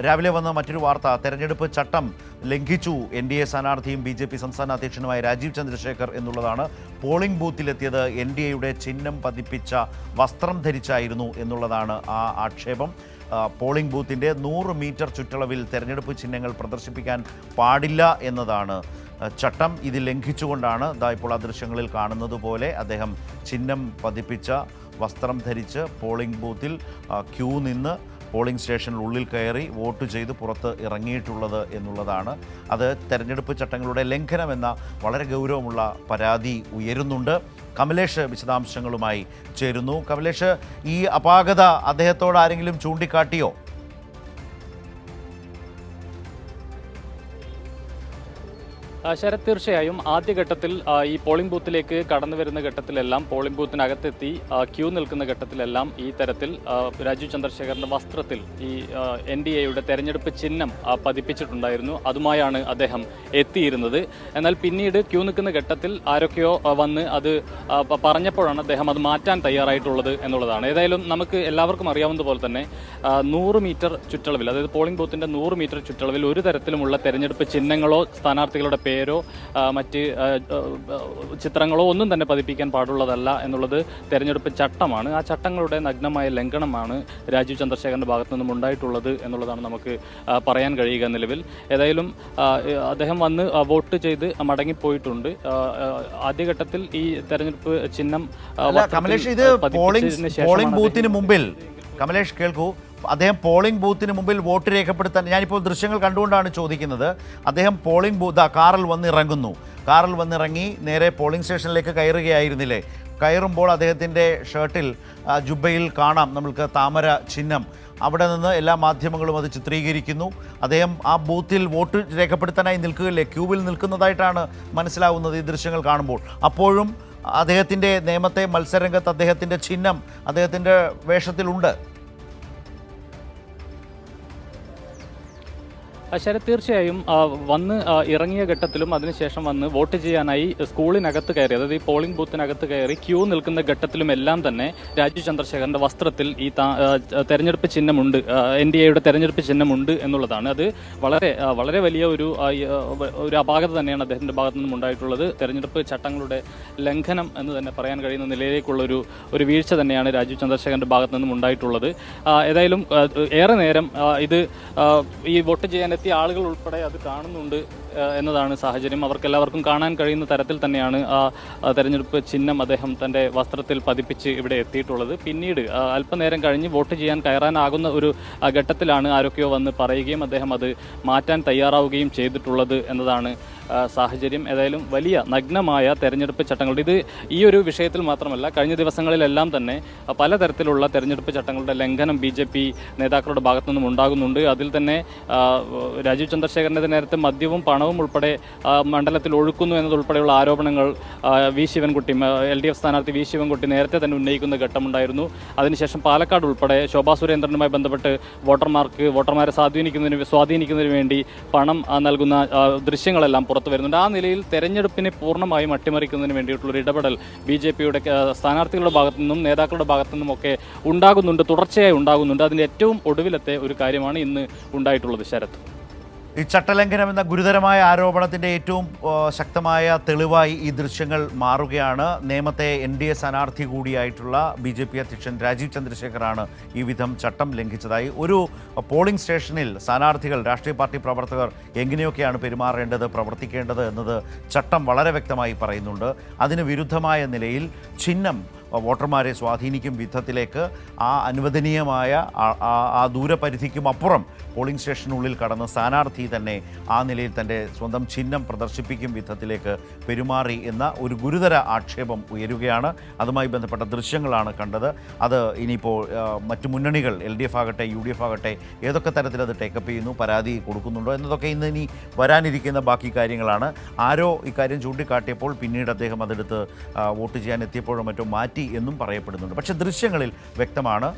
രാവിലെ വന്ന മറ്റൊരു വാർത്ത, തെരഞ്ഞെടുപ്പ് ചട്ടം ലംഘിച്ചു NDA സ്ഥാനാർത്ഥിയും BJP സംസ്ഥാന അധ്യക്ഷനുമായ രാജീവ് ചന്ദ്രശേഖർ എന്നുള്ളതാണ്. പോളിംഗ് ബൂത്തിലെത്തിയത് NDAയുടെ ചിഹ്നം പതിപ്പിച്ച വസ്ത്രം ധരിച്ചായിരുന്നു എന്നുള്ളതാണ് ആ ആക്ഷേപം. പോളിംഗ് ബൂത്തിൻ്റെ 100 മീറ്റർ ചുറ്റളവിൽ തെരഞ്ഞെടുപ്പ് ചിഹ്നങ്ങൾ പ്രദർശിപ്പിക്കാൻ പാടില്ല എന്നതാണ് ചട്ടം. ഇത് ലംഘിച്ചുകൊണ്ടാണ് ഇപ്പോൾ ആ ദൃശ്യങ്ങളിൽ കാണുന്നത് പോലെ അദ്ദേഹം ചിഹ്നം പതിപ്പിച്ച വസ്ത്രം ധരിച്ച് പോളിംഗ് ബൂത്തിൽ ക്യൂ നിന്ന് പോളിംഗ് സ്റ്റേഷനുള്ളിൽ കയറി വോട്ട് ചെയ്ത് പുറത്ത് ഇറങ്ങിയിട്ടുള്ളത് എന്നുള്ളതാണ്. അത് തെരഞ്ഞെടുപ്പ് ചട്ടങ്ങളുടെ ലംഘനമെന്ന വളരെ ഗൗരവമുള്ള പരാതി ഉയരുന്നുണ്ട്. കമലേഷ് വിശദാംശങ്ങളുമായി ചേരുന്നു. കമലേഷ്, ഈ അപാകത അദ്ദേഹത്തോട് ആരെങ്കിലും ചൂണ്ടിക്കാട്ടിയോ? ശരത്, തീർച്ചയായും ആദ്യഘട്ടത്തിൽ ഈ പോളിംഗ് ബൂത്തിലേക്ക് കടന്നു വരുന്ന ഘട്ടത്തിലെല്ലാം, പോളിംഗ് ബൂത്തിനകത്തെത്തി ക്യൂ നിൽക്കുന്ന ഘട്ടത്തിലെല്ലാം ഈ തരത്തിൽ രാജീവ് ചന്ദ്രശേഖറിന്റെ വസ്ത്രത്തിൽ ഈ NDAയുടെ തെരഞ്ഞെടുപ്പ് ചിഹ്നം പതിപ്പിച്ചിട്ടുണ്ടായിരുന്നു. അതുമായാണ് അദ്ദേഹം എത്തിയിരുന്നത്. എന്നാൽ പിന്നീട് ക്യൂ നിൽക്കുന്ന ഘട്ടത്തിൽ ആരൊക്കെയോ വന്ന് അത് പറഞ്ഞപ്പോഴാണ് അദ്ദേഹം അത് മാറ്റാൻ തയ്യാറായിട്ടുള്ളത് എന്നുള്ളതാണ്. ഏതായാലും നമുക്ക് എല്ലാവർക്കും അറിയാവുന്നതുപോലെ തന്നെ 100 മീറ്റർ ചുറ്റളവിൽ, അതായത് പോളിംഗ് ബൂത്തിന്റെ 100 മീറ്റർ ചുറ്റളവിൽ ഒരു തരത്തിലുമുള്ള തെരഞ്ഞെടുപ്പ് ചിഹ്നങ്ങളോ സ്ഥാനാർത്ഥികളുടെ പേരോ മറ്റ് ചിത്രങ്ങളോ ഒന്നും തന്നെ പതിപ്പിക്കാൻ പാടുള്ളതല്ല എന്നുള്ളത് തെരഞ്ഞെടുപ്പ് ചട്ടമാണ്. ആ ചട്ടങ്ങളുടെ നഗ്നമായ ലംഘനമാണ് രാജീവ് ചന്ദ്രശേഖറിന്റെ ഭാഗത്തു നിന്നും ഉണ്ടായിട്ടുള്ളത് എന്നുള്ളതാണ് നമുക്ക് പറയാൻ കഴിയുക നിലവിൽ. ഏതായാലും അദ്ദേഹം വന്ന് വോട്ട് ചെയ്ത് മടങ്ങിപ്പോയിട്ടുണ്ട്. ആദ്യഘട്ടത്തിൽ ഈ തെരഞ്ഞെടുപ്പ് ചിഹ്നം പോളിംഗ് ബൂത്തിന് മുമ്പിൽ, കമലേഷ് കേൾക്കൂ, അദ്ദേഹം പോളിംഗ് ബൂത്തിന് മുമ്പിൽ വോട്ട് രേഖപ്പെടുത്താൻ, ഞാനിപ്പോൾ ദൃശ്യങ്ങൾ കണ്ടുകൊണ്ടാണ് ചോദിക്കുന്നത്. അദ്ദേഹം പോളിംഗ് ബൂത്ത് കാറിൽ വന്നിറങ്ങി നേരെ പോളിംഗ് സ്റ്റേഷനിലേക്ക് കയറുകയായിരുന്നില്ലേ? കയറുമ്പോൾ അദ്ദേഹത്തിൻ്റെ ഷർട്ടിൽ, ജുബയിൽ കാണാം നമ്മൾക്ക് താമര ചിഹ്നം. അവിടെ നിന്ന് എല്ലാ മാധ്യമങ്ങളും അത് ചിത്രീകരിക്കുന്നു. അദ്ദേഹം ആ ബൂത്തിൽ വോട്ട് രേഖപ്പെടുത്താനായി നിൽക്കുകയല്ലേ, ക്യൂവിൽ നിൽക്കുന്നതായിട്ടാണ് മനസ്സിലാവുന്നത് ഈ ദൃശ്യങ്ങൾ കാണുമ്പോൾ. അപ്പോഴും അദ്ദേഹത്തിൻ്റെ നേമത്തെ മത്സരരംഗത്ത് അദ്ദേഹത്തിൻ്റെ ചിഹ്നം അദ്ദേഹത്തിൻ്റെ വേഷത്തിലുണ്ട്. ശരത്, തീർച്ചയായും വന്ന് ഇറങ്ങിയ ഘട്ടത്തിലും അതിനുശേഷം വന്ന് വോട്ട് ചെയ്യാനായി സ്കൂളിനകത്ത് കയറി, അതായത് ഈ പോളിംഗ് ബൂത്തിനകത്ത് കയറി ക്യൂ നിൽക്കുന്ന ഘട്ടത്തിലും എല്ലാം തന്നെ രാജീവ് ചന്ദ്രശേഖറിന്റെ വസ്ത്രത്തിൽ ഈ തെരഞ്ഞെടുപ്പ് ചിഹ്നമുണ്ട്, NDAയുടെ തെരഞ്ഞെടുപ്പ് ചിഹ്നമുണ്ട് എന്നുള്ളതാണ്. അത് വളരെ വലിയ ഒരു അപാകത തന്നെയാണ് അദ്ദേഹത്തിന്റെ ഭാഗത്തു നിന്നും ഉണ്ടായിട്ടുള്ളത്. തെരഞ്ഞെടുപ്പ് ചട്ടങ്ങളുടെ ലംഘനം എന്ന് തന്നെ പറയാൻ കഴിയുന്ന നിലയിലേക്കുള്ള ഒരു വീഴ്ച തന്നെയാണ് രാജീവ് ചന്ദ്രശേഖറിന്റെ ഭാഗത്തു നിന്നും ഉണ്ടായിട്ടുള്ളത്. ഏതായാലും ഏറെ നേരം ഇത് ഈ വോട്ട് ചെയ്യാൻ ആളുകൾ ഉൾപ്പെടെ അത് കാണുന്നുണ്ട് എന്നതാണ് സാഹചര്യം. അവർക്കെല്ലാവർക്കും കാണാൻ കഴിയുന്ന തരത്തിൽ തന്നെയാണ് ആ തെരഞ്ഞെടുപ്പ് ചിഹ്നം അദ്ദേഹം തൻ്റെ വസ്ത്രത്തിൽ പതിപ്പിച്ച് ഇവിടെ എത്തിയിട്ടുള്ളത്. പിന്നീട് അല്പനേരം കഴിഞ്ഞ് വോട്ട് ചെയ്യാൻ കയറാനാകുന്ന ഒരു ഘട്ടത്തിലാണ് ആരൊക്കെയോ വന്ന് പറയുകയും അദ്ദേഹം അത് മാറ്റാൻ തയ്യാറാവുകയും ചെയ്തിട്ടുള്ളത് എന്നതാണ് സാഹചര്യം. ഏതായാലും വലിയ നഗ്നമായ തെരഞ്ഞെടുപ്പ് ചട്ടങ്ങളുടെ, ഇത് ഈ ഒരു വിഷയത്തിൽ മാത്രമല്ല, കഴിഞ്ഞ ദിവസങ്ങളിലെല്ലാം തന്നെ പലതരത്തിലുള്ള തെരഞ്ഞെടുപ്പ് ചട്ടങ്ങളുടെ ലംഘനം BJP നേതാക്കളുടെ ഭാഗത്തു നിന്നും ഉണ്ടാകുന്നുണ്ട്. അതിൽ തന്നെ രാജീവ് ചന്ദ്രശേഖറിൻ്റെ നേരത്തെ മദ്യവും പണവും ഉൾപ്പെടെ മണ്ഡലത്തിൽ ഒഴുക്കുന്നു എന്നതുൾപ്പെടെയുള്ള ആരോപണങ്ങൾ ശിവൻകുട്ടി, LDF സ്ഥാനാർത്ഥി ശിവൻകുട്ടി നേരത്തെ തന്നെ ഉന്നയിക്കുന്ന ഘട്ടമുണ്ടായിരുന്നു. അതിനുശേഷം പാലക്കാട് ഉൾപ്പെടെ ശോഭാ സുരേന്ദ്രനുമായി ബന്ധപ്പെട്ട് വോട്ടർമാരെ സ്വാധീനിക്കുന്നതിന് വേണ്ടി പണം നൽകുന്ന ദൃശ്യങ്ങളെല്ലാം പുറത്തു വരുന്നുണ്ട്. ആ നിലയിൽ തെരഞ്ഞെടുപ്പിനെ പൂർണ്ണമായും അട്ടിമറിക്കുന്നതിന് വേണ്ടിയിട്ടുള്ള ഒരു ഇടപെടൽ BJPയുടെ സ്ഥാനാർത്ഥികളുടെ ഭാഗത്തു നിന്നും നേതാക്കളുടെ ഭാഗത്തു നിന്നും ഒക്കെ തുടർച്ചയായി ഉണ്ടാകുന്നുണ്ട്. അതിൻ്റെ ഏറ്റവും ഒടുവിലത്തെ ഒരു കാര്യമാണ് ഇന്ന് ഉണ്ടായിട്ടുള്ളത്. ശരത്, ഈ ചട്ടലംഘനം എന്ന ഗുരുതരമായ ആരോപണത്തിൻ്റെ ഏറ്റവും ശക്തമായ തെളിവായി ഈ ദൃശ്യങ്ങൾ മാറുകയാണ്. നേമത്തെ NDA സ്ഥാനാർത്ഥി കൂടിയായിട്ടുള്ള BJP അധ്യക്ഷൻ രാജീവ് ചന്ദ്രശേഖറാണ് ഈ വിധം ചട്ടം ലംഘിച്ചതായി. ഒരു പോളിംഗ് സ്റ്റേഷനിൽ സ്ഥാനാർത്ഥികൾ, രാഷ്ട്രീയ പാർട്ടി പ്രവർത്തകർ എങ്ങനെയൊക്കെയാണ് പെരുമാറേണ്ടത്, പ്രവർത്തിക്കേണ്ടത് എന്നത് ചട്ടം വളരെ വ്യക്തമായി പറയുന്നുണ്ട്. അതിന് വിരുദ്ധമായ നിലയിൽ ചിഹ്നം വോട്ടർമാരെ സ്വാധീനിക്കും വിധത്തിലേക്ക് ആ അനുവദനീയമായ ആ ദൂരപരിധിക്കും അപ്പുറം പോളിംഗ് സ്റ്റേഷനുള്ളിൽ കടന്ന് സ്ഥാനാർത്ഥി തന്നെ ആ നിലയിൽ തൻ്റെ സ്വന്തം ചിഹ്നം പ്രദർശിപ്പിക്കും വിധത്തിലേക്ക് പെരുമാറി എന്ന ഒരു ഗുരുതര ആക്ഷേപം ഉയരുകയാണ്. അതുമായി ബന്ധപ്പെട്ട ദൃശ്യങ്ങളാണ് കണ്ടത്. അത് ഇനിയിപ്പോൾ മറ്റു മുന്നണികൾ, LDF ആകട്ടെ UDF ആകട്ടെ, ഏതൊക്കെ തരത്തിൽ അത് ടേക്കപ്പ് ചെയ്യുന്നു, പരാതി കൊടുക്കുന്നുണ്ടോ എന്നതൊക്കെ ഇനി വരാനിരിക്കുന്ന ബാക്കി കാര്യങ്ങളാണ്. ആരോ ഇക്കാര്യം ചൂണ്ടിക്കാട്ടിയപ്പോൾ പിന്നീട് അദ്ദേഹം അതെടുത്ത് വോട്ട് ചെയ്യാൻ എത്തിയപ്പോഴും മറ്റോ മാറ്റി എന്നും പറയപ്പെടുന്നുണ്ട്. പക്ഷേ ദൃശ്യങ്ങളിൽ വ്യക്തമാണ്